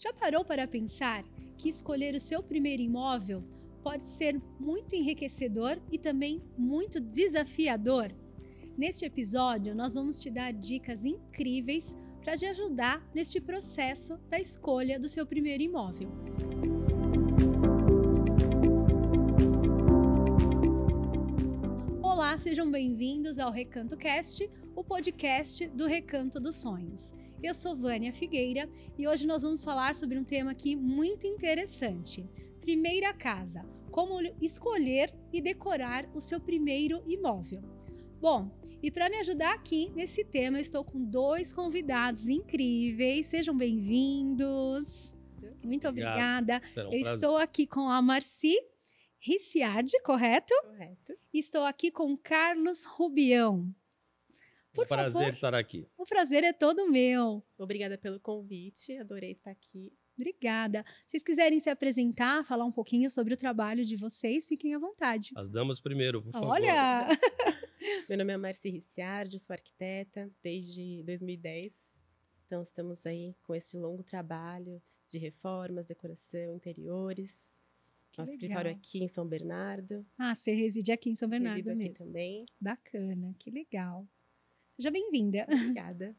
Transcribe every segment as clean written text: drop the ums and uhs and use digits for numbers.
Já parou para pensar que escolher o seu primeiro imóvel pode ser muito enriquecedor e também muito desafiador? Neste episódio, nós vamos te dar dicas incríveis para te ajudar neste processo da escolha do seu primeiro imóvel. Olá, sejam bem-vindos ao Recanto Cast, o podcast do Recanto dos Sonhos. Eu sou Vânia Figueira e hoje nós vamos falar sobre um tema aqui muito interessante. Primeira casa, como escolher e decorar o seu primeiro imóvel. Bom, e para me ajudar aqui nesse tema, eu estou com dois convidados incríveis. Sejam bem-vindos. Muito obrigada. Estou aqui com a Marci Ricciardi, correto? Correto. E estou aqui com Carlos Rubião. Por prazer estar aqui. O prazer é todo meu. Obrigada pelo convite, adorei estar aqui. Obrigada. Se vocês quiserem se apresentar, falar um pouquinho sobre o trabalho de vocês, fiquem à vontade. As damas primeiro, por favor. Olha! Meu nome é Marci Ricciardi, sou arquiteta desde 2010. Então estamos aí com esse longo trabalho de reformas, decoração, interiores. Nosso escritório aqui em São Bernardo. Ah, você reside aqui em São Bernardo Resido mesmo. Aqui também. Bacana, que legal. Seja bem-vinda. Obrigada.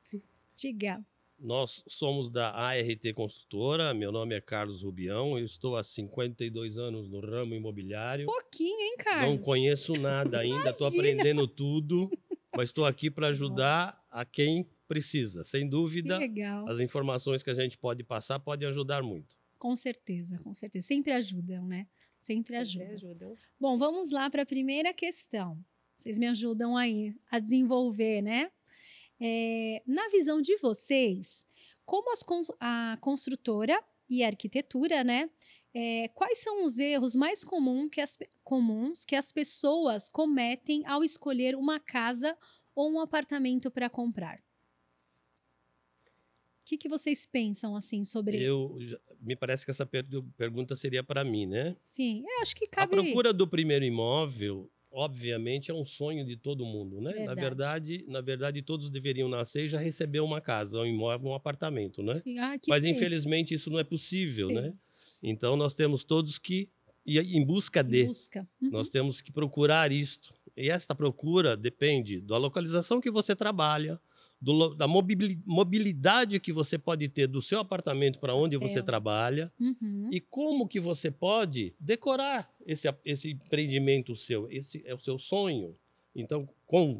Diga. Nós somos da ART Construtora, meu nome é Carlos Rubião, eu estou há 52 anos no ramo imobiliário. Pouquinho, hein, Carlos? Não conheço nada ainda, estou aprendendo tudo, mas estou aqui para ajudar a quem precisa. Sem dúvida, Que legal. as informações que a gente pode passar podem ajudar muito. Com certeza, com certeza. Sempre ajudam, né? Sempre ajudam. ajudam. Bom, vamos lá para a primeira questão. Vocês me ajudam aí a desenvolver, né? Na visão de vocês, como a construtora e a arquitetura, né? Quais são os erros mais comuns que as pessoas cometem ao escolher uma casa ou um apartamento para comprar? O que vocês pensam assim sobre? Me parece que essa pergunta seria para mim, né? Sim, eu acho que cabe. A procura do primeiro imóvel, obviamente, é um sonho de todo mundo, né? Verdade. Na verdade, todos deveriam nascer e já receber uma casa, um imóvel, um apartamento, né? Sim. Mas, infelizmente, isso não é possível, Sim. né? Então, nós temos todos que ir em busca de. Uhum. Nós temos que procurar isto. E esta procura depende da localização que você trabalha, da mobilidade que você pode ter do seu apartamento para onde você trabalha, e como que você pode decorar esse empreendimento seu. Esse é o seu sonho. Então,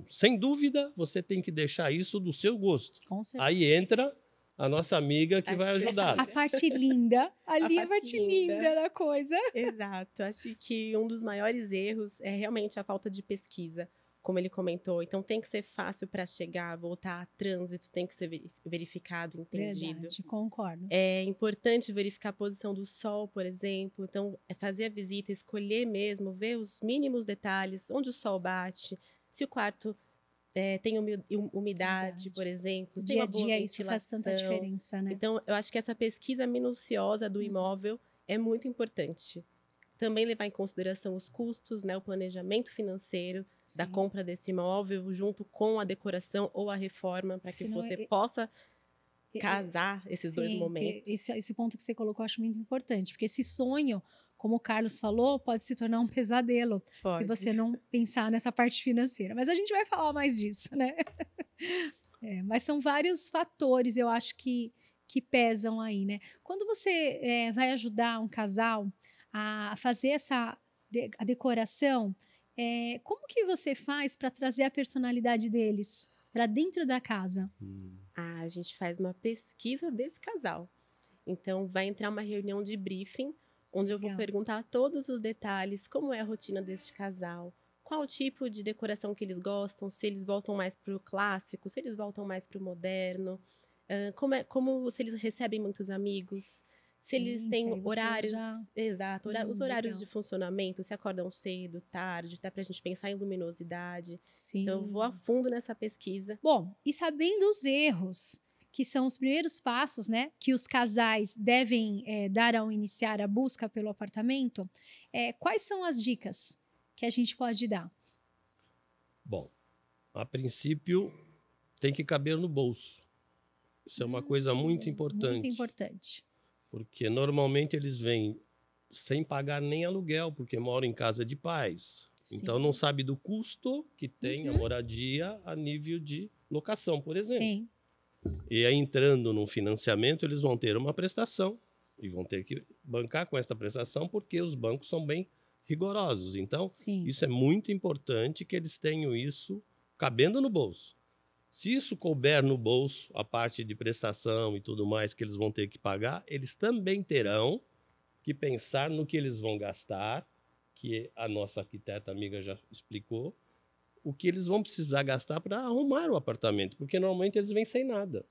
sem dúvida, você tem que deixar isso do seu gosto. Com certeza. Aí entra a nossa amiga que vai ajudar. A parte linda. Ali a parte linda da coisa. Exato. Acho que um dos maiores erros é realmente a falta de pesquisa, como ele comentou. Então, tem que ser fácil para chegar, voltar a trânsito, tem que ser verificado, entendido. Verdade, concordo. É importante verificar a posição do sol, por exemplo. Então, fazer a visita, escolher mesmo, ver os mínimos detalhes, onde o sol bate, se o quarto tem umidade, por exemplo, se tem uma boa ventilação. Isso faz tanta diferença, né? Então, eu acho que essa pesquisa minuciosa do imóvel é muito importante. Também levar em consideração os custos, né, o planejamento financeiro da compra desse imóvel, junto com a decoração ou a reforma, para que você possa casar esses dois momentos. Esse ponto que você colocou eu acho muito importante, porque esse sonho, como o Carlos falou, pode se tornar um pesadelo se você não pensar nessa parte financeira. Mas a gente vai falar mais disso, né? Mas são vários fatores, eu acho, que pesam aí, né? Quando você vai ajudar um casal a fazer a decoração, como que você faz para trazer a personalidade deles para dentro da casa? A gente faz uma pesquisa desse casal. Então, vai entrar uma reunião de briefing, onde eu vou perguntar todos os detalhes, como é a rotina deste casal, qual o tipo de decoração que eles gostam, se eles voltam mais para o clássico, se eles voltam mais para o moderno, se eles recebem muitos amigos, se eles têm horários, os horários de funcionamento, se acordam cedo, tarde, até para a gente pensar em luminosidade. Sim. Então, eu vou a fundo nessa pesquisa. Bom, e sabendo os erros, que são os primeiros passos, né, que os casais devem dar ao iniciar a busca pelo apartamento, quais são as dicas que a gente pode dar? Bom, a princípio, tem que caber no bolso. Isso é uma coisa muito importante. Muito importante. Porque normalmente eles vêm sem pagar nem aluguel, porque moram em casa de pais. Sim. Então não sabe do custo que tem a moradia a nível de locação, por exemplo. Sim. E aí, entrando no financiamento, eles vão ter uma prestação e vão ter que bancar com essa prestação, porque os bancos são bem rigorosos. Então, Sim. isso é muito importante que eles tenham isso cabendo no bolso. Se isso couber no bolso, a parte de prestação e tudo mais que eles vão ter que pagar, eles também terão que pensar no que eles vão gastar, que a nossa arquiteta amiga já explicou, o que eles vão precisar gastar para arrumar o apartamento, porque normalmente eles vêm sem nada.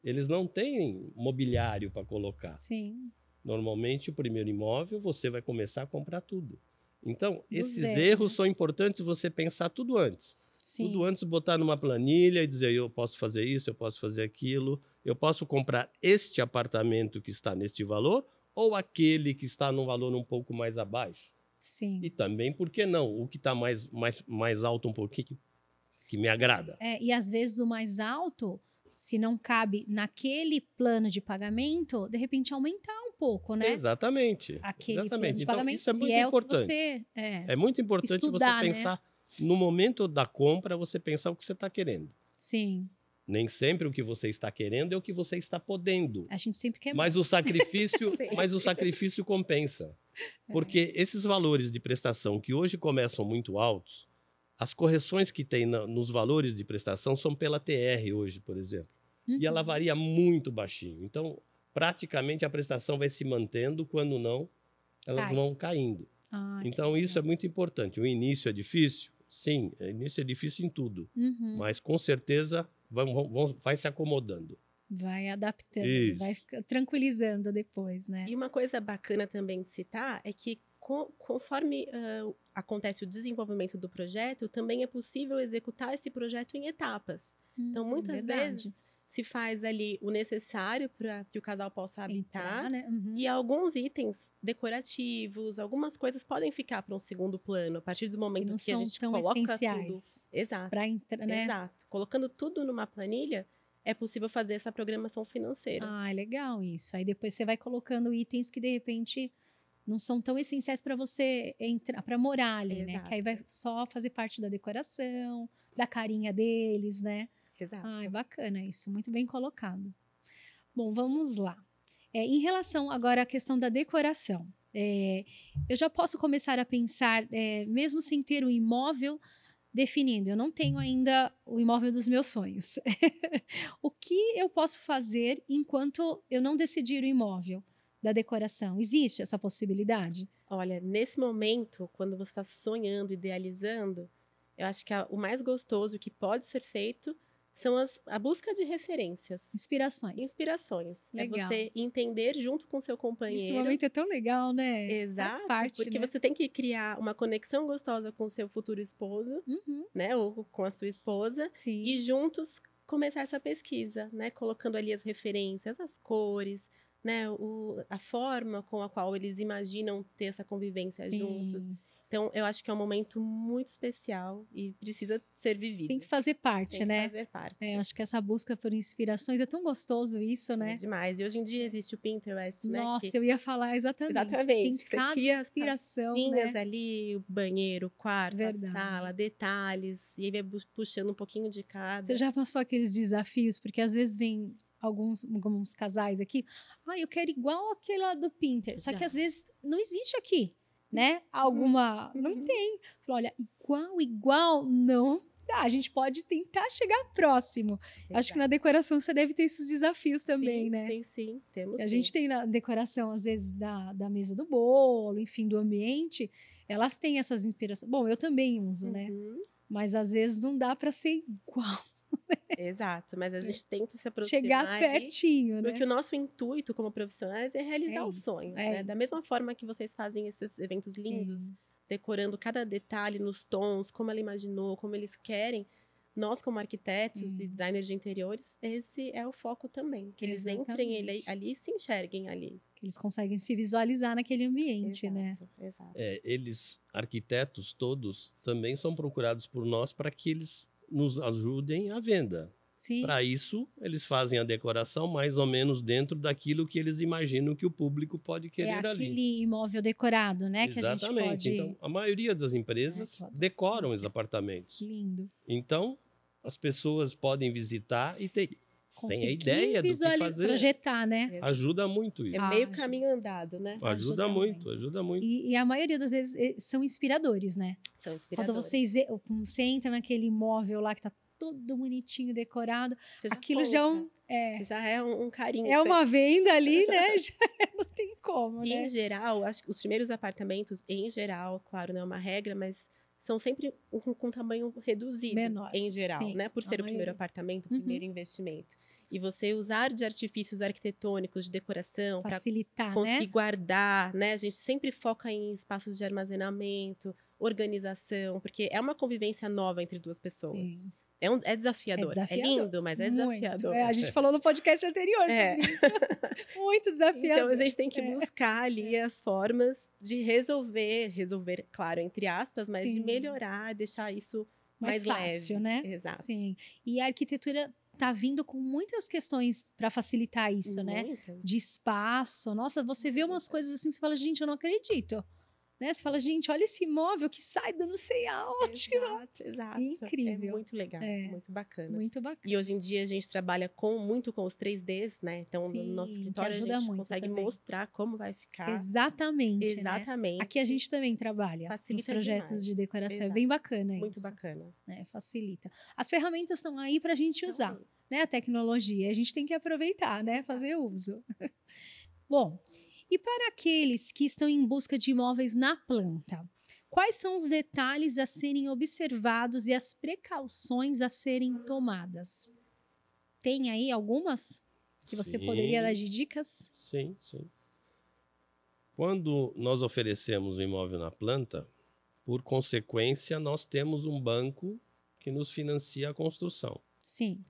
Eles não têm mobiliário para colocar. Sim. Normalmente, o primeiro imóvel, você vai começar a comprar tudo. Então, esses zero, erros né? são importantes você pensar tudo antes. Sim. Tudo antes botar numa planilha e dizer, eu posso fazer isso, eu posso fazer aquilo, eu posso comprar este apartamento que está neste valor ou aquele que está num valor um pouco mais abaixo. Sim. E também, por que não? O que está mais alto um pouquinho, que me agrada. E às vezes o mais alto, se não cabe naquele plano de pagamento, de repente aumentar um pouco, né? Exatamente. Aquele plano Exatamente. de Então, pagamento, isso é se muito é importante. o que você... É muito importante estudar, você pensar, no momento da compra, você pensar o que você está querendo. Sim. Nem sempre o que você está querendo é o que você está podendo. A gente sempre quer Mas mais. o sacrifício compensa. Porque esses valores de prestação que hoje começam muito altos, as correções que tem nos valores de prestação são pela TR hoje, por exemplo. E ela varia muito baixinho. Então, praticamente a prestação vai se mantendo, quando não, elas vão caindo. Então, isso é muito importante. O início é difícil? Sim, o início é difícil em tudo. Mas, com certeza, vai se acomodando. Vai adaptando, Isso. vai tranquilizando depois, né? E uma coisa bacana também de citar é que conforme acontece o desenvolvimento do projeto, também é possível executar esse projeto em etapas. Então, muitas vezes, se faz ali o necessário para que o casal possa habitar, né? E alguns itens decorativos, algumas coisas podem ficar para um segundo plano, a partir do momento que a gente coloca tudo. Exato. Para entrar, né? Exato. Colocando tudo numa planilha, é possível fazer essa programação financeira. É legal isso. Aí depois você vai colocando itens que de repente não são tão essenciais para você entrar, para morar ali, né? Que aí vai só fazer parte da decoração, da carinha deles, né? Exato. Bacana isso, muito bem colocado. Bom, vamos lá. Em relação agora à questão da decoração, eu já posso começar a pensar, mesmo sem ter o imóvel definindo, eu não tenho ainda o imóvel dos meus sonhos. O que eu posso fazer enquanto eu não decidir o imóvel da decoração? Existe essa possibilidade? Olha, nesse momento, quando você está sonhando, idealizando, eu acho que o mais gostoso que pode ser feito são a busca de referências. Inspirações. Legal. É você entender junto com seu companheiro. Esse momento é tão legal, né? Exato. Faz parte, porque né? você tem que criar uma conexão gostosa com o seu futuro esposo, né? Ou com a sua esposa. Sim. E juntos começar essa pesquisa, né? Colocando ali as referências, as cores, né? A forma com a qual eles imaginam ter essa convivência juntos. Então, eu acho que é um momento muito especial e precisa ser vivido. Tem que fazer parte, né? Tem que fazer parte. Eu acho que essa busca por inspirações é tão gostoso isso, né? É demais. E hoje em dia existe o Pinterest, né? Nossa, eu ia falar exatamente. Exatamente. Tem cada inspiração, né? Ali, o banheiro, o quarto, a sala, detalhes. E aí vai puxando um pouquinho de cada. Você já passou aqueles desafios? Porque às vezes vem alguns casais aqui. Eu quero igual aquele lá do Pinterest. Só que às vezes não existe aqui. Né? Não tem. Falei, olha, igual, não dá. A gente pode tentar chegar próximo. Exato. Acho que na decoração você deve ter esses desafios também, né? Sim. Temos a gente tem na decoração, às vezes, da mesa do bolo, enfim, do ambiente. Elas têm essas inspirações. Bom, eu também uso, né? Mas às vezes não dá para ser igual. Exato, mas a gente tenta se aproximar. Chegar pertinho, né? Porque o nosso intuito como profissionais é realizar o sonho. Né? Da mesma forma que vocês fazem esses eventos lindos, decorando cada detalhe nos tons, como ela imaginou, como eles querem, nós como arquitetos e designers de interiores, esse é o foco também. Que eles entrem ali e se enxerguem ali. Que eles conseguem se visualizar naquele ambiente, né? Exato. Eles, arquitetos todos, também são procurados por nós para que eles nos ajudem à venda. Sim. Para isso, eles fazem a decoração mais ou menos dentro daquilo que eles imaginam que o público pode querer ali. Aquele imóvel decorado, né? Exatamente. Que a gente pode... Então, a maioria das empresas decoram os apartamentos. Lindo. Então, as pessoas podem visitar e tem a ideia do que fazer. Projetar, né? Ajuda muito isso. É meio caminho andado, né? Ajuda muito. E a maioria das vezes são inspiradores, né? São inspiradores. Quando você entra naquele imóvel lá que tá todo bonitinho, decorado, aquilo já é um carinho. É uma venda ali, né? Já não tem como, né? Em geral, acho que os primeiros apartamentos, em geral, claro, não é uma regra, mas são sempre com tamanho reduzido. Menor, em geral, sim, né? Por ser o primeiro apartamento, o primeiro investimento. E você usar de artifícios arquitetônicos, de decoração, para conseguir guardar, né? A gente sempre foca em espaços de armazenamento, organização, porque é uma convivência nova entre duas pessoas. Sim. É desafiador. É lindo, mas é desafiador. A gente falou no podcast anterior sobre isso. Muito desafiador. Então, a gente tem que buscar ali as formas de resolver, claro, entre aspas, mas de melhorar, deixar isso mais fácil, leve. né? Exato. Sim. E a arquitetura tá vindo com muitas questões para facilitar isso, né? De espaço. Nossa, você vê umas coisas assim, você fala, gente, eu não acredito. Né? Você fala, gente, olha esse imóvel que sai do não sei aonde. Exato. Incrível. É muito legal, muito bacana. Muito bacana. E hoje em dia a gente trabalha muito com os 3Ds, né? Então, no nosso escritório a gente consegue mostrar como vai ficar. Exatamente. Né? Aqui a gente também trabalha nos projetos de decoração. É bem bacana isso. Muito bacana. Facilita. As ferramentas estão aí para a gente usar, né? A tecnologia. A gente tem que aproveitar, né? Fazer uso. Bom, e para aqueles que estão em busca de imóveis na planta, quais são os detalhes a serem observados e as precauções a serem tomadas? Tem aí algumas que você poderia dar de dicas? Sim. Quando nós oferecemos um imóvel na planta, por consequência, nós temos um banco que nos financia a construção. Sim.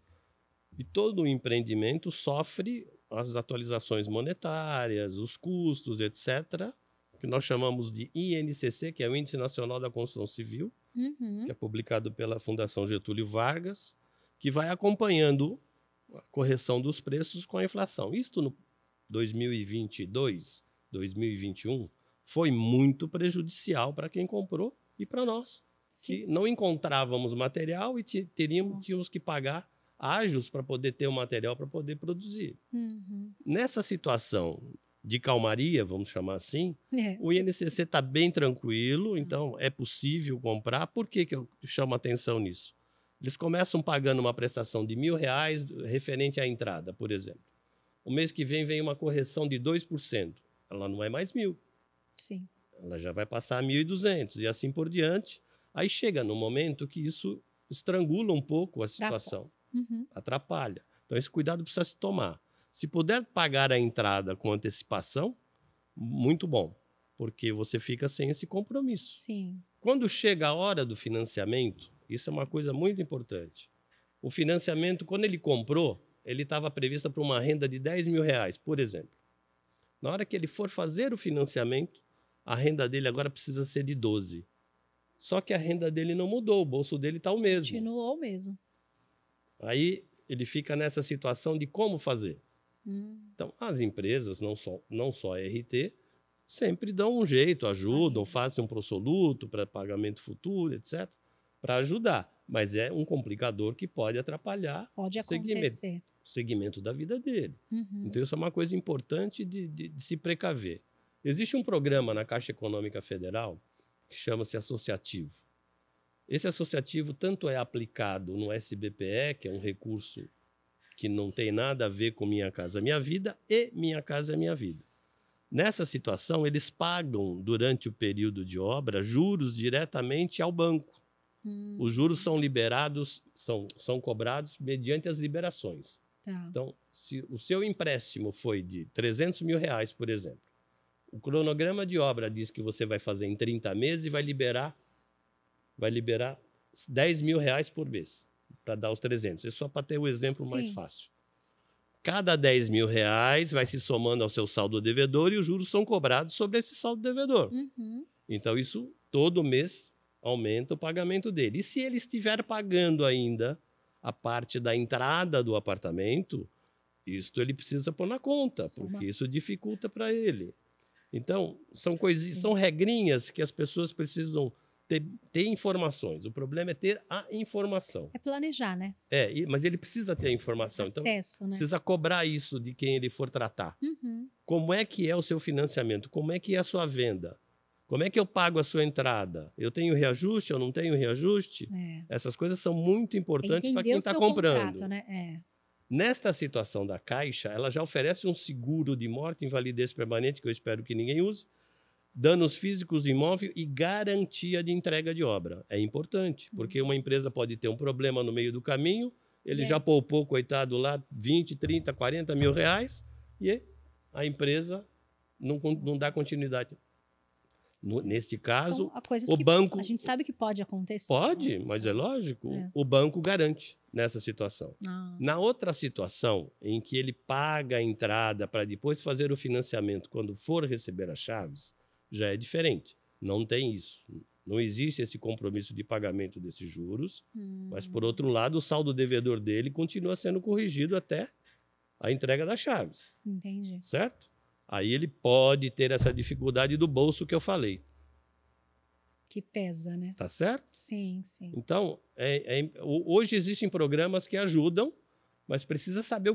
E todo o empreendimento sofre as atualizações monetárias, os custos, etc., que nós chamamos de INCC, que é o Índice Nacional da Construção Civil, que é publicado pela Fundação Getúlio Vargas, que vai acompanhando a correção dos preços com a inflação. Isto no 2022, 2021, foi muito prejudicial para quem comprou e para nós, que não encontrávamos material e tínhamos que pagar ágios para poder ter o material para poder produzir. Nessa situação de calmaria, vamos chamar assim, o INCC está bem tranquilo, então é possível comprar. Por que eu chamo a atenção nisso? Eles começam pagando uma prestação de R$1.000 referente à entrada, por exemplo. O mês que vem uma correção de 2%. Ela não é mais 1.000. Sim. Ela já vai passar a 1.200 e assim por diante. Aí chega no momento que isso estrangula um pouco a situação. Atrapalha. Então, esse cuidado precisa se tomar. Se puder pagar a entrada com antecipação, muito bom, porque você fica sem esse compromisso. Sim. Quando chega a hora do financiamento, isso é uma coisa muito importante. O financiamento, quando ele comprou, ele estava previsto para uma renda de R$10.000, por exemplo. Na hora que ele for fazer o financiamento, a renda dele agora precisa ser de 12. Só que a renda dele não mudou, o bolso dele está o mesmo. Continuou o mesmo. Aí ele fica nessa situação de como fazer. Então, as empresas, não só a RT, sempre dão um jeito, ajudam, fazem um prosoluto para pagamento futuro, etc., para ajudar. Mas é um complicador que pode atrapalhar o segmento da vida dele. Então, isso é uma coisa importante de se precaver. Existe um programa na Caixa Econômica Federal que chama-se associativo. Esse associativo tanto é aplicado no SBPE, que é um recurso que não tem nada a ver com Minha Casa Minha Vida, e Minha Casa Minha Vida. Nessa situação, eles pagam, durante o período de obra, juros diretamente ao banco. Os juros são liberados, são cobrados mediante as liberações. Então, se o seu empréstimo foi de R$300.000, por exemplo, o cronograma de obra diz que você vai fazer em 30 meses e vai liberar R$10.000 por mês, para dar os 300. É só para ter o exemplo mais fácil. Cada R$10.000 vai se somando ao seu saldo devedor e os juros são cobrados sobre esse saldo devedor. Então, isso todo mês aumenta o pagamento dele. E se ele estiver pagando ainda a parte da entrada do apartamento, isso ele precisa pôr na conta, porque isso dificulta para ele. Então, são regrinhas que as pessoas precisam ter informações. O problema é ter a informação. É planejar, né? Mas ele precisa ter a informação. Acesso, então, né? Precisa cobrar isso de quem ele for tratar. Como é que é o seu financiamento? Como é que é a sua venda? Como é que eu pago a sua entrada? Eu tenho reajuste? Eu não tenho reajuste? Essas coisas são muito importantes para quem está comprando. Contrato, né? Nesta situação da Caixa, ela já oferece um seguro de morte e invalidez permanente, que eu espero que ninguém use, danos físicos do imóvel e garantia de entrega de obra. É importante, porque uma empresa pode ter um problema no meio do caminho, ele já poupou, coitado, lá 20, 30, 40 mil reais e a empresa não dá continuidade. Nesse caso, o banco... A gente sabe que pode acontecer. Pode, mas é lógico. O banco garante nessa situação. Na outra situação, em que ele paga a entrada para depois fazer o financiamento quando for receber as chaves, já é diferente. Não tem isso. Não existe esse compromisso de pagamento desses juros, mas, por outro lado, o saldo devedor dele continua sendo corrigido até a entrega das chaves. Entendi. Certo? Aí ele pode ter essa dificuldade do bolso que eu falei. Que pesa, né? Tá certo? Sim, sim. Então, hoje existem programas que ajudam, mas você precisa saber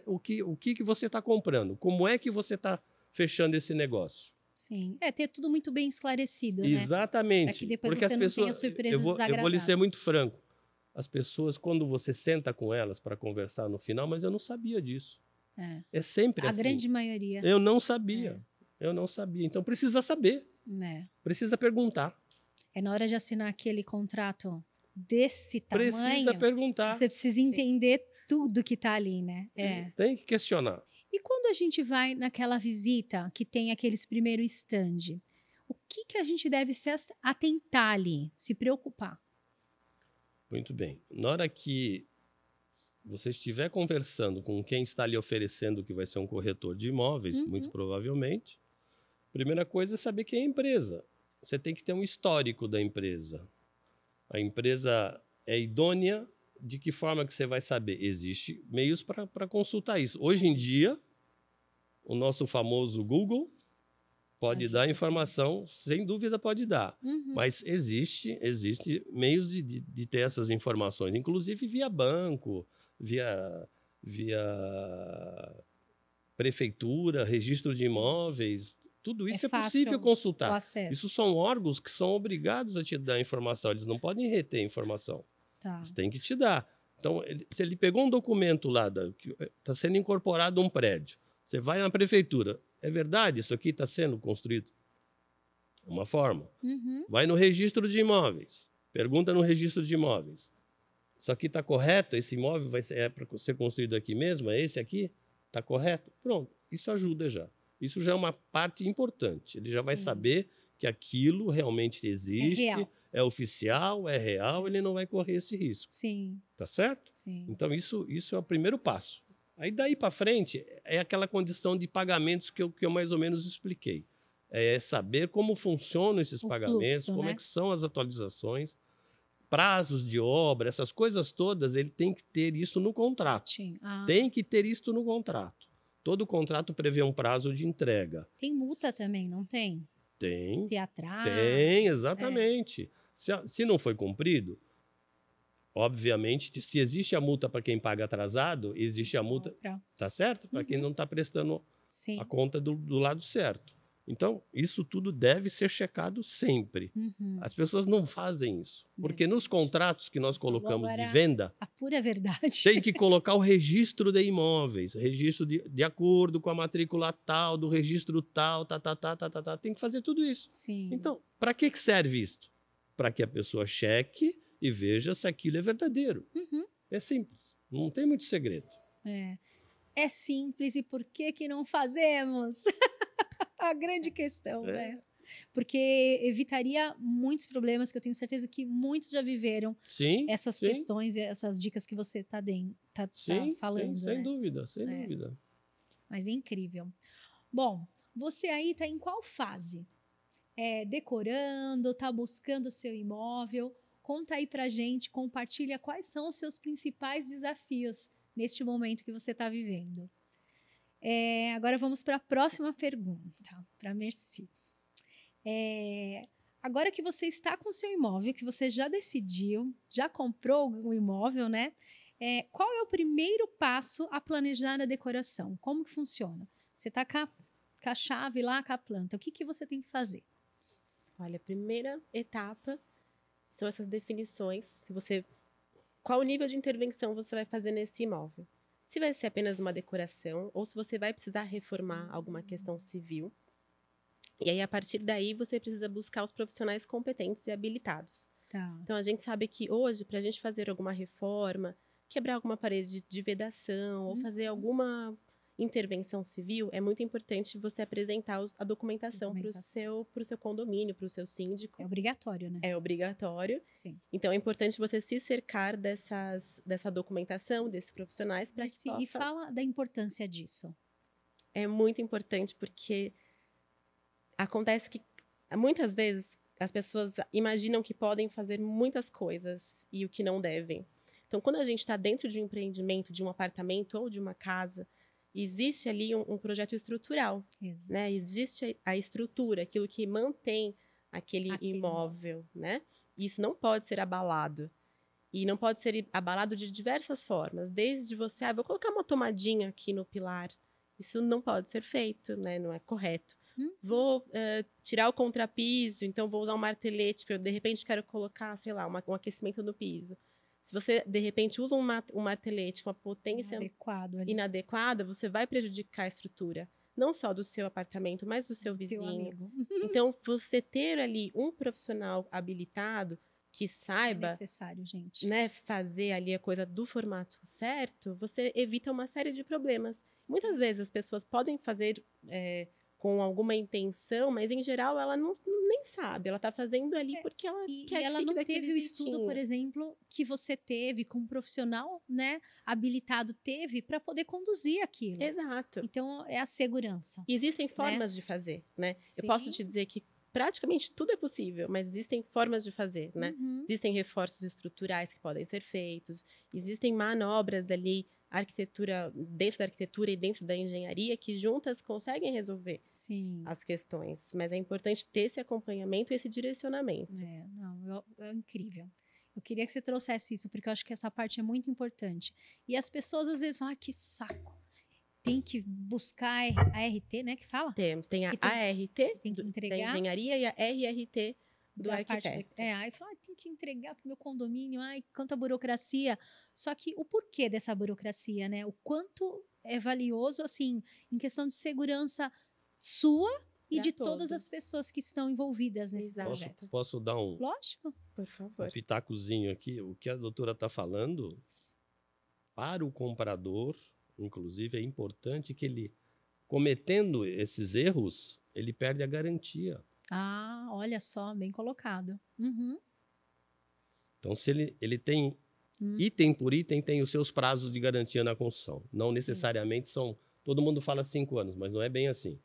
o que você está comprando. Como é que você está fechando esse negócio? Sim. Ter tudo muito bem esclarecido, né? Exatamente. Para que depois porque você as não pessoas, tenha surpresas desagradáveis. Eu vou lhe ser muito franco. As pessoas, quando você senta com elas para conversar no final, mas eu não sabia disso. É sempre assim. A grande maioria. Eu não sabia. Eu não sabia. Então, precisa saber. Precisa perguntar. Na hora de assinar aquele contrato desse tamanho... Precisa perguntar. Você precisa entender tudo que está ali, né? Tem que questionar. E quando a gente vai naquela visita que tem aqueles primeiros stand, o que a gente deve se atentar ali, se preocupar? Muito bem. Na hora que você estiver conversando com quem está lhe oferecendo que vai ser um corretor de imóveis, muito provavelmente, a primeira coisa é saber quem é a empresa. Você tem que ter um histórico da empresa. A empresa é idônea. De que forma que você vai saber? Existem meios para consultar isso. Hoje em dia, o nosso famoso Google pode dar informação, sem dúvida pode dar. Mas existe meios de ter essas informações, inclusive via banco, via prefeitura, registro de imóveis. Tudo isso é possível consultar. Isso são órgãos que são obrigados a te dar informação. Eles não podem reter informação. Eles têm que te dar. Então, se ele pegou um documento lá, que está sendo incorporado um prédio, você vai na prefeitura, é verdade? Isso aqui está sendo construído? É uma forma. Vai no registro de imóveis, pergunta no registro de imóveis. Isso aqui está correto? Esse imóvel é para ser construído aqui mesmo? É esse aqui? Está correto? Pronto, isso ajuda já. Isso já é uma parte importante. Ele já vai saber que aquilo realmente existe. É real. É oficial, é real, ele não vai correr esse risco. Sim. Tá certo? Sim. Então, isso é o primeiro passo. Aí, daí para frente, é aquela condição de pagamentos que eu mais ou menos expliquei. É saber como funcionam esses pagamentos, fluxo, como né? é que são as atualizações, prazos de obra, essas coisas todas, ele tem que ter isso no contrato. Tem que ter isso no contrato. Todo contrato prevê um prazo de entrega. Tem multa também, não tem? Tem. Se atrasa. Tem, exatamente. Se não foi cumprido, obviamente, se existe a multa para quem paga atrasado, existe a multa, tá certo? Para quem não está prestando a conta do lado certo. Então, isso tudo deve ser checado sempre. As pessoas não fazem isso. Porque nos contratos que nós colocamos de venda, a pura verdade, tem que colocar o registro de imóveis, registro de acordo com a matrícula tal, do registro tal, tem que fazer tudo isso. Sim. Então, para que serve isso? Para que a pessoa cheque e veja se aquilo é verdadeiro. É simples, não tem muito segredo. É simples, e por que não fazemos? A grande questão, né? Porque evitaria muitos problemas que eu tenho certeza que muitos já viveram. Essas questões, essas dicas que você está falando. Sem né? dúvida, sem dúvida. Mas é incrível. Bom, você aí está em qual fase? Decorando, está buscando o seu imóvel? conta aí pra gente, compartilha quais são os seus principais desafios neste momento que você está vivendo. Agora vamos para a próxima pergunta, para a Merci. Agora que você está com o seu imóvel, que você já decidiu, já comprou o imóvel, né? Qual é o primeiro passo a planejar a decoração? Como que funciona? Você está com a chave lá, com a planta. O que você tem que fazer? Olha, a primeira etapa são essas definições. Qual o nível de intervenção você vai fazer nesse imóvel? Se vai ser apenas uma decoração ou se você vai precisar reformar alguma questão civil. E aí, a partir daí, você precisa buscar os profissionais competentes e habilitados. Tá. Então, a gente sabe que hoje, para a gente fazer alguma reforma, quebrar alguma parede de vedação ou fazer alguma intervenção civil, é muito importante você apresentar a documentação para o seu condomínio, para o seu síndico. É obrigatório, né? É obrigatório. Sim. Então, é importante você se cercar dessa documentação, desses profissionais. E fala da importância disso. É muito importante porque acontece que, muitas vezes, as pessoas imaginam que podem fazer muitas coisas e o que não devem. Então, quando a gente está dentro de um empreendimento, de um apartamento ou de uma casa, existe ali um projeto estrutural, né? Existe a estrutura, aquilo que mantém aquele imóvel, né? Isso não pode ser abalado. E não pode ser abalado de diversas formas. Desde você, vou colocar uma tomadinha aqui no pilar. Isso não pode ser feito, né? Não é correto. Vou tirar o contrapiso, então vou usar um martelete, porque eu, de repente, quero colocar, sei lá, um aquecimento no piso. Se você, de repente, usa um martelete com uma potência inadequada, você vai prejudicar a estrutura. Não só do seu apartamento, mas do seu vizinho. Então, você ter ali um profissional habilitado que saiba necessário, gente. Né, fazer ali a coisa do formato certo, você evita uma série de problemas. Muitas vezes as pessoas podem fazer com alguma intenção, mas em geral ela nem sabe. Ela está fazendo ali porque ela quer que ela fique não teve o estudo, por exemplo, que você teve, com um profissional, né, habilitado teve para poder conduzir aquilo. Exato. Então é a segurança. Existem formas de fazer, né? Sim. Eu posso te dizer que praticamente tudo é possível, mas existem formas de fazer, né? Existem reforços estruturais que podem ser feitos, existem manobras ali, dentro da arquitetura e dentro da engenharia, que juntas conseguem resolver as questões. Mas é importante ter esse acompanhamento e esse direcionamento. É incrível. Eu queria que você trouxesse isso, porque eu acho que essa parte é muito importante. E as pessoas às vezes falam, que saco. Tem que buscar a RT, né, que fala? Tem a ART tem que entregar, da engenharia e a RRT do arquiteto. Aí fala, tem que entregar para o meu condomínio, quanta burocracia. Só que o porquê dessa burocracia, né? O quanto é valioso, assim, em questão de segurança sua e de todas as pessoas que estão envolvidas nesse projeto. Posso dar Lógico. Por favor. Um pitacozinho aqui? O que a doutora está falando, para o comprador, inclusive, é importante que ele, cometendo esses erros, ele perde a garantia. Olha só, bem colocado. Então, se ele tem, item por item, tem os seus prazos de garantia na construção. Não necessariamente são... Todo mundo fala 5 anos, mas não é bem assim.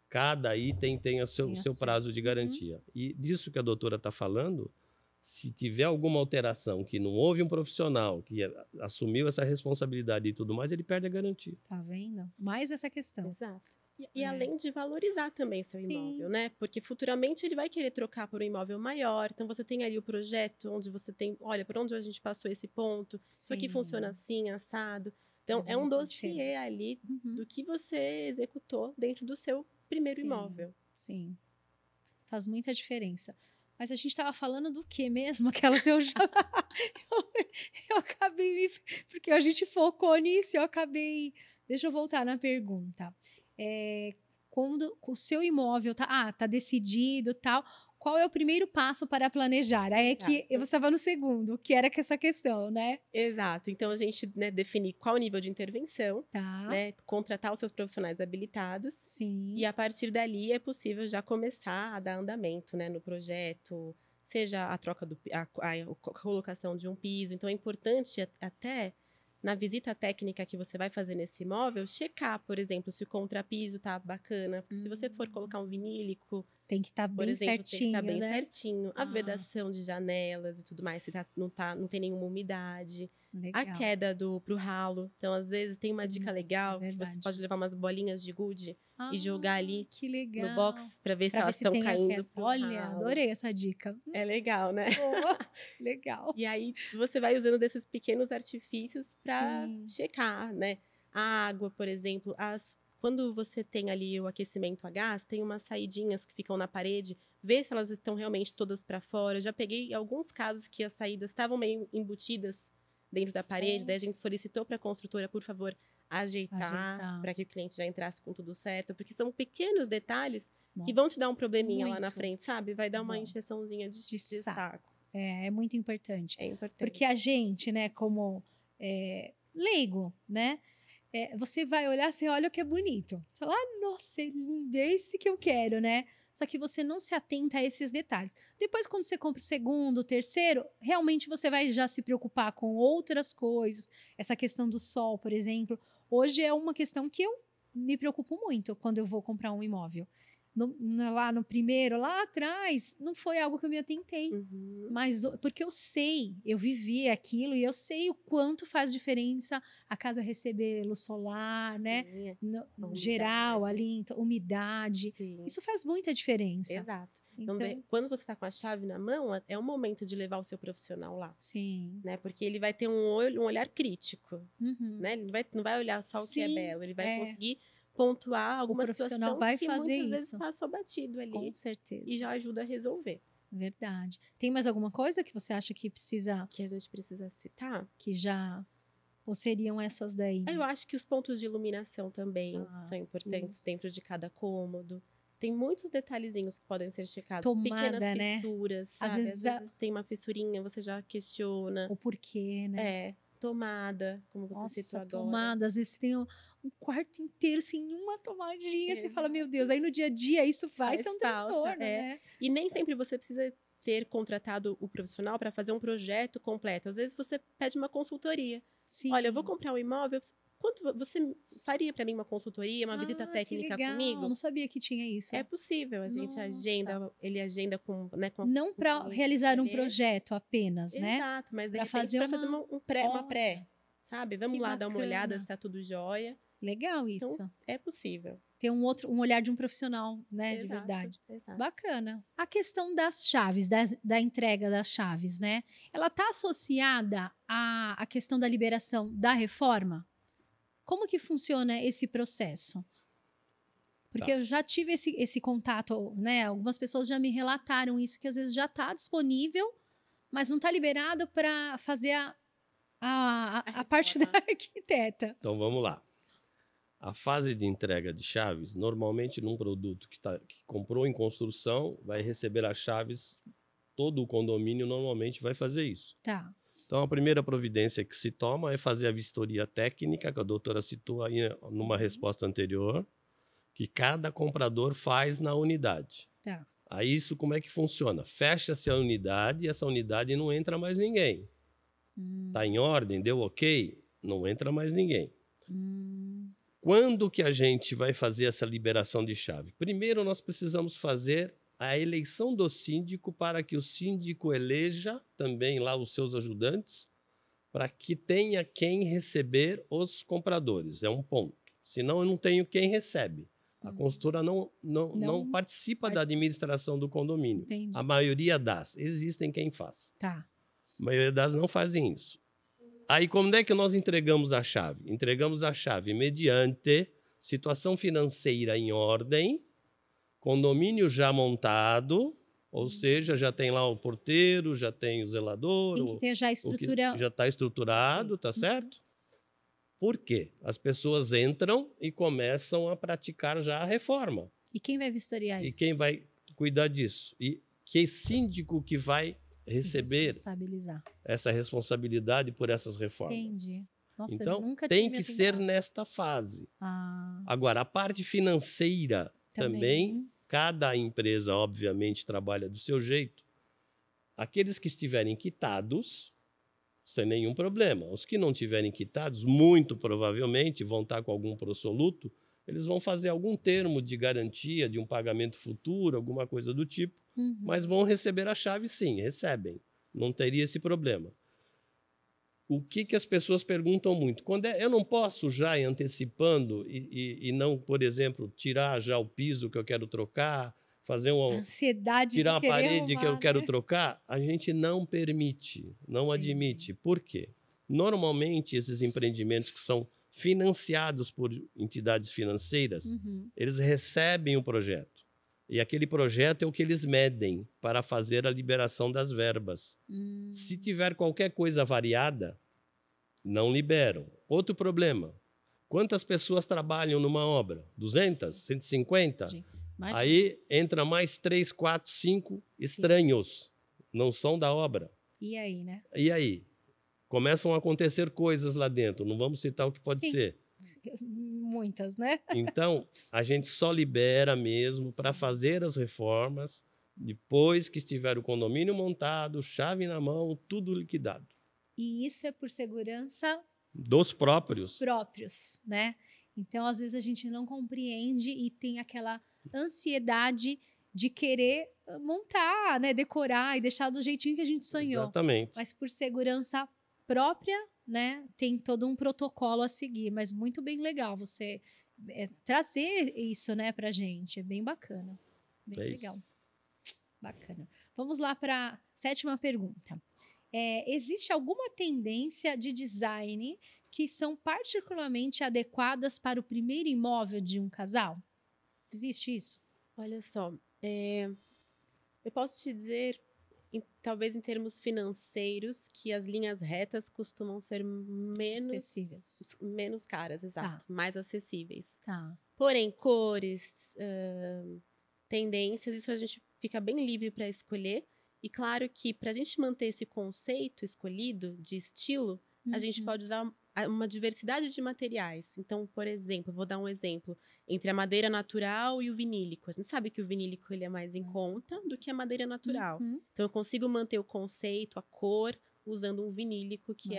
Cada item tem o seu prazo de garantia. E disso que a doutora está falando, se tiver alguma alteração, que não houve um profissional que assumiu essa responsabilidade e tudo mais, ele perde a garantia. Tá vendo? Mais essa questão. Exato. E além de valorizar também seu imóvel, né? Porque futuramente ele vai querer trocar por um imóvel maior. Então, você tem ali o projeto onde você tem... Olha, por onde a gente passou esse ponto. Isso aqui funciona assim, assado. Então, é um dossiê ali do que você executou dentro do seu primeiro imóvel. Sim. Faz muita diferença. Mas a gente estava falando do que mesmo? Aquelas eu acabei... Porque a gente focou nisso, eu acabei... Deixa eu voltar na pergunta. Quando o seu imóvel tá decidido, tal, qual é o primeiro passo para planejar? Aí é que você estava no segundo, que era essa questão, né? Exato. Então, a gente definir qual o nível de intervenção, né? Contratar os seus profissionais habilitados. Sim. E, a partir dali, é possível já começar a dar andamento, né, no projeto, seja a troca a colocação de um piso. Então, é importante até... na visita técnica que você vai fazer nesse imóvel, checar, por exemplo, se o contrapiso tá bacana. Porque se você for colocar um vinílico, tem que estar por bem exemplo, tem que estar certinho, bem né? certinho. A vedação de janelas e tudo mais, se não tem nenhuma umidade. Legal. A queda pro ralo. Então, às vezes, tem uma dica legal, que verdade você pode levar isso. umas bolinhas de gude e jogar ali Que legal. no box para ver se Pra ver elas se estão tem a caindo queda. pro Olha, ralo. adorei essa dica. É legal, né? Boa, legal. E aí, você vai usando desses pequenos artifícios para Sim. checar, né? A água, por exemplo, quando você tem ali o aquecimento a gás, tem umas saidinhas que ficam na parede, vê se elas estão realmente todas para fora. Eu já peguei alguns casos que as saídas estavam meio embutidas dentro da parede, daí a gente solicitou para a construtora, por favor, ajeitar para que o cliente já entrasse com tudo certo, porque são pequenos detalhes que vão te dar um probleminha lá na frente, sabe? Vai dar uma encheçãozinha de saco. É muito importante. É importante. Porque a gente, né, como leigo, né? Você vai olhar, você olha o que é bonito. Você fala, nossa, é lindo, é esse que eu quero, né? Só que você não se atenta a esses detalhes. Depois, quando você compra o segundo, o terceiro, realmente você vai já se preocupar com outras coisas. Essa questão do sol, por exemplo. Hoje é uma questão que eu me preocupo muito quando eu vou comprar um imóvel. Lá no primeiro, lá atrás, não foi algo que eu me atentei. Mas porque eu vivi aquilo e eu sei o quanto faz diferença a casa receber luz solar, né? No geral, ali, umidade. Sim. Isso faz muita diferença. Exato. Então, quando você está com a chave na mão, é o momento de levar o seu profissional lá. Sim. Né? Porque ele vai ter um olhar crítico. Né? Ele não vai olhar só o que é belo, ele vai conseguir pontuar alguma situação que muitas vezes passou batido ali. Com certeza. E já ajuda a resolver. Verdade. Tem mais alguma coisa que você acha que precisa... Que a gente precisa citar? Que já... Ou seriam essas daí? Eu acho que os pontos de iluminação também são importantes dentro de cada cômodo. Tem muitos detalhezinhos que podem ser checados. Tomada, pequenas fissuras, sabe? Às vezes tem uma fissurinha, você já questiona. O porquê, né? Tomada, como você citou agora. Tomada, às vezes tem um quarto inteiro sem uma tomadinha, você fala, meu Deus, aí no dia a dia isso vai ser um transtorno, né? E nem sempre você precisa ter contratado o profissional para fazer um projeto completo. Às vezes você pede uma consultoria. Sim. Olha, eu vou comprar um imóvel, quanto você faria para mim uma consultoria, uma visita técnica comigo? Eu não sabia que tinha isso. É possível, a gente ele agenda com não para realizar um projeto apenas, né? Exato, mas de repente para fazer uma pré, sabe? Vamos lá dar uma olhada se está tudo jóia. Legal isso. Então, é possível. Ter um olhar de um profissional, né? De verdade. Exato. Bacana. A questão das chaves, da entrega das chaves, né? Ela está associada à questão da liberação da reforma? Como que funciona esse processo? Porque eu já tive esse contato, né? Algumas pessoas já me relataram isso, que às vezes já está disponível, mas não está liberado para fazer a parte da arquiteta. Então, vamos lá. A fase de entrega de chaves, normalmente num produto que comprou em construção, vai receber as chaves, todo o condomínio normalmente vai fazer isso. Tá. Então, a primeira providência que se toma é fazer a vistoria técnica, que a doutora citou aí numa resposta anterior, que cada comprador faz na unidade. Tá. Aí, isso como é que funciona? Fecha-se a unidade e essa unidade não entra mais ninguém. Tá em ordem? Deu ok? Não entra mais ninguém. Quando que a gente vai fazer essa liberação de chave? Primeiro, nós precisamos fazer a eleição do síndico para que o síndico eleja também lá os seus ajudantes para que tenha quem receber os compradores. É um ponto. Senão, eu não tenho quem recebe. A consultora não participa da administração do condomínio. Entendi. A maioria das. Existem quem faz. Tá. A maioria das não fazem isso. Aí, como é que nós entregamos a chave? Entregamos a chave mediante situação financeira em ordem, condomínio já montado, ou seja, já tem lá o porteiro, já tem o zelador. Tem que ter já a estrutura... Já está estruturado, tá certo? Por quê? As pessoas entram e começam a praticar já a reforma. E quem vai vistoriar isso? E quem vai cuidar disso? E que síndico que vai receber essa responsabilidade por essas reformas? Entendi. Nossa, então, nunca tem que ser nesta fase. Agora, a parte financeira também, cada empresa, obviamente, trabalha do seu jeito. Aqueles que estiverem quitados, sem nenhum problema. Os que não tiverem quitados, muito provavelmente vão estar com algum prosoluto, eles vão fazer algum termo de garantia de um pagamento futuro, alguma coisa do tipo, mas vão receber a chave sim, recebem. Não teria esse problema. O que as pessoas perguntam muito? Eu não posso já ir antecipando e não, por exemplo, tirar já o piso que eu quero trocar, fazer tirar uma parede arrumar, que eu quero né? trocar? A gente não permite, não admite. Por quê? Normalmente, esses empreendimentos que são financiados por entidades financeiras, eles recebem o projeto. E aquele projeto é o que eles medem para fazer a liberação das verbas. Se tiver qualquer coisa variada, não liberam. Outro problema, quantas pessoas trabalham numa obra? 200? 150? Imagina. Aí entra mais 3, 4, 5 estranhos, não são da obra. E aí, né? E aí? Começam a acontecer coisas lá dentro, não vamos citar o que pode ser. Muitas, né? Então, a gente só libera mesmo para fazer as reformas depois que estiver o condomínio montado, chave na mão, tudo liquidado. E isso é por segurança dos próprios, né? Então, às vezes, a gente não compreende e tem aquela ansiedade de querer montar, né? Decorar e deixar do jeitinho que a gente sonhou. Exatamente. Mas por segurança própria, né? Tem todo um protocolo a seguir. Mas muito bem legal você trazer isso, né, pra gente. É bem bacana. Bem legal. Isso. Bacana. Vamos lá para a 7ª pergunta. Existe alguma tendência de design que são particularmente adequadas para o primeiro imóvel de um casal? Existe isso? Olha só, eu posso te dizer, talvez em termos financeiros, que as linhas retas costumam ser menos caras, exato, mais acessíveis. Tá. Porém, cores, tendências, isso a gente fica bem livre para escolher. E claro que para a gente manter esse conceito escolhido de estilo, a gente pode usar uma diversidade de materiais. Então, por exemplo, vou dar um exemplo, entre a madeira natural e o vinílico. A gente sabe que o vinílico ele é mais em conta do que a madeira natural. Então, eu consigo manter o conceito, a cor, usando um vinílico que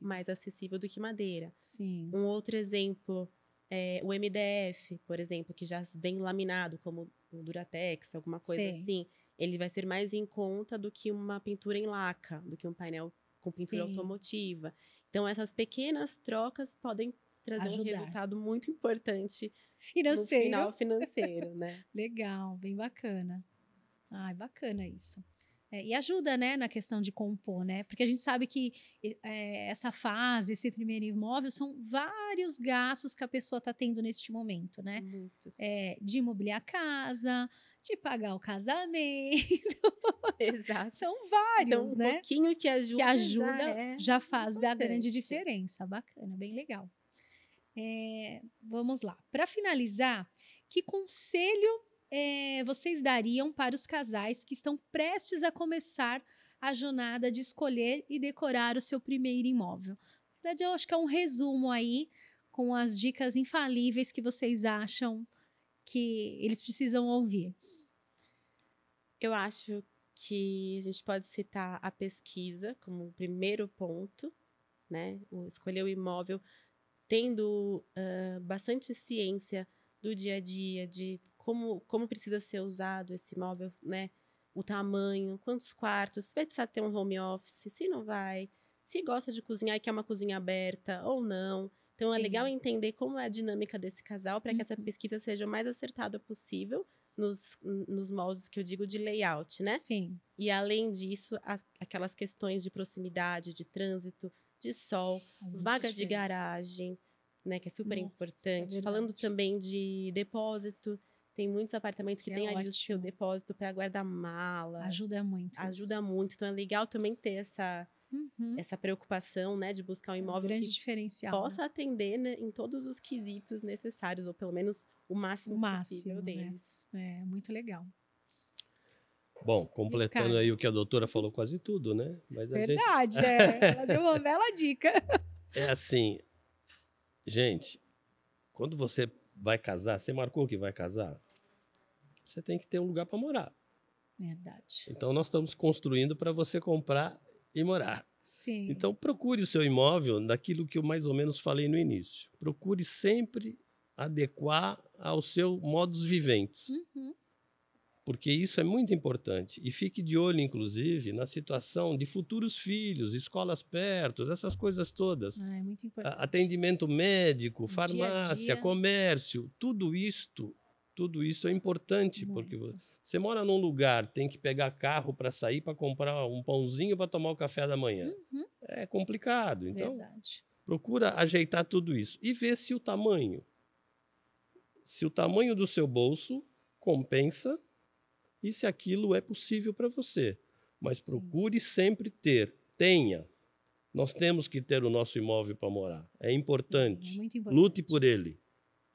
mais acessível do que madeira. Sim. Um outro exemplo é o MDF, por exemplo, que já vem laminado, como o Duratex, alguma coisa assim. Ele vai ser mais em conta do que uma pintura em laca, do que um painel com pintura automotiva. Então, essas pequenas trocas podem trazer um resultado muito importante no final financeiro, né? Legal, bem bacana. Ai, bacana isso. E ajuda, né, na questão de compor, né? Porque a gente sabe que essa fase, esse primeiro imóvel, são vários gastos que a pessoa está tendo neste momento, né? Muitos. De imobiliar a casa, de pagar o casamento. Exato. São vários, então, um né? pouquinho que ajuda já faz a grande diferença. Bacana, bem legal. Vamos lá. Para finalizar, que conselho vocês dariam para os casais que estão prestes a começar a jornada de escolher e decorar o seu primeiro imóvel? Na verdade, eu acho que é um resumo aí com as dicas infalíveis que vocês acham que eles precisam ouvir. Eu acho que a gente pode citar a pesquisa como o primeiro ponto, né? Escolher o imóvel tendo bastante ciência do dia a dia, de como precisa ser usado esse imóvel, né? O tamanho, quantos quartos, se vai precisar ter um home office, se não vai, se gosta de cozinhar e quer uma cozinha aberta ou não. Então, é legal entender como é a dinâmica desse casal para que essa pesquisa seja o mais acertada possível nos moldes que eu digo de layout, né? Sim. E, além disso, aquelas questões de proximidade, de trânsito, de sol, vaga de garagem, né, que é super importante. Falando também de depósito, tem muitos apartamentos que têm ali o seu depósito para guardar mala. Ajuda muito. Ajuda muito. Então, é legal também ter essa preocupação, né, de buscar um imóvel grande que diferencial, possa atender, né, em todos os quesitos necessários, ou pelo menos o máximo possível deles. Né? Muito legal. Bom, completando aí o que a doutora falou, quase tudo, né? Mas verdade, ela deu uma bela dica. É assim, gente, quando você vai casar, você marcou que vai casar, você tem que ter um lugar para morar. Verdade. Então, nós estamos construindo para você comprar e morar. Sim. Então, procure o seu imóvel daquilo que eu mais ou menos falei no início. Procure sempre adequar ao seu modus viventes. Porque isso é muito importante. E fique de olho, inclusive, na situação de futuros filhos, escolas perto, essas coisas todas. É muito importante. Atendimento médico, farmácia, dia a dia. comércio, tudo isso é importante, porque você mora num lugar, tem que pegar carro para sair para comprar um pãozinho para tomar o café da manhã. É complicado. Então, procura ajeitar tudo isso e ver se o tamanho do seu bolso compensa e se aquilo é possível para você. Mas procure sempre tenha. Nós temos que ter o nosso imóvel para morar. É importante. Sim, é muito importante. Lute por ele.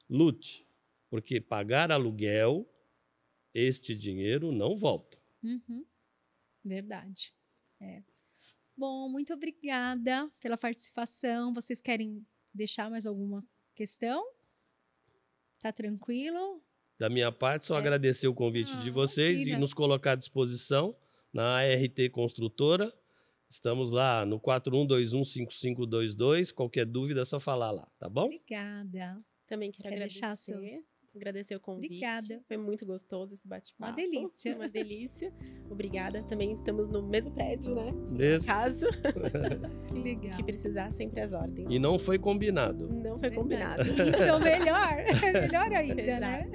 Lute. Porque pagar aluguel, este dinheiro não volta. Verdade. Bom, muito obrigada pela participação. Vocês querem deixar mais alguma questão? Tá tranquilo? Da minha parte, só agradecer o convite de vocês e nos colocar à disposição na ART Construtora. Estamos lá no 41215522. Qualquer dúvida é só falar lá, tá bom? Obrigada. Também quero agradecer o convite. Obrigada. Foi muito gostoso esse bate-papo. Uma delícia. Uma delícia. Obrigada. Também estamos no mesmo prédio, né? Mesmo. Caso. Que legal. Que precisar, sempre as ordens. E não foi combinado. Não foi combinado. Isso é o melhor. É melhor ainda, né?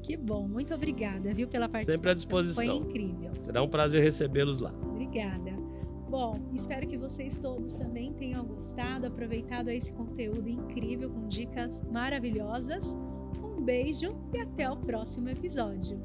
Que bom. Muito obrigada, viu, pela participação. Sempre à disposição. Foi incrível. Será um prazer recebê-los lá. Obrigada. Bom, espero que vocês todos também tenham gostado, aproveitado esse conteúdo incrível com dicas maravilhosas. Um beijo e até o próximo episódio.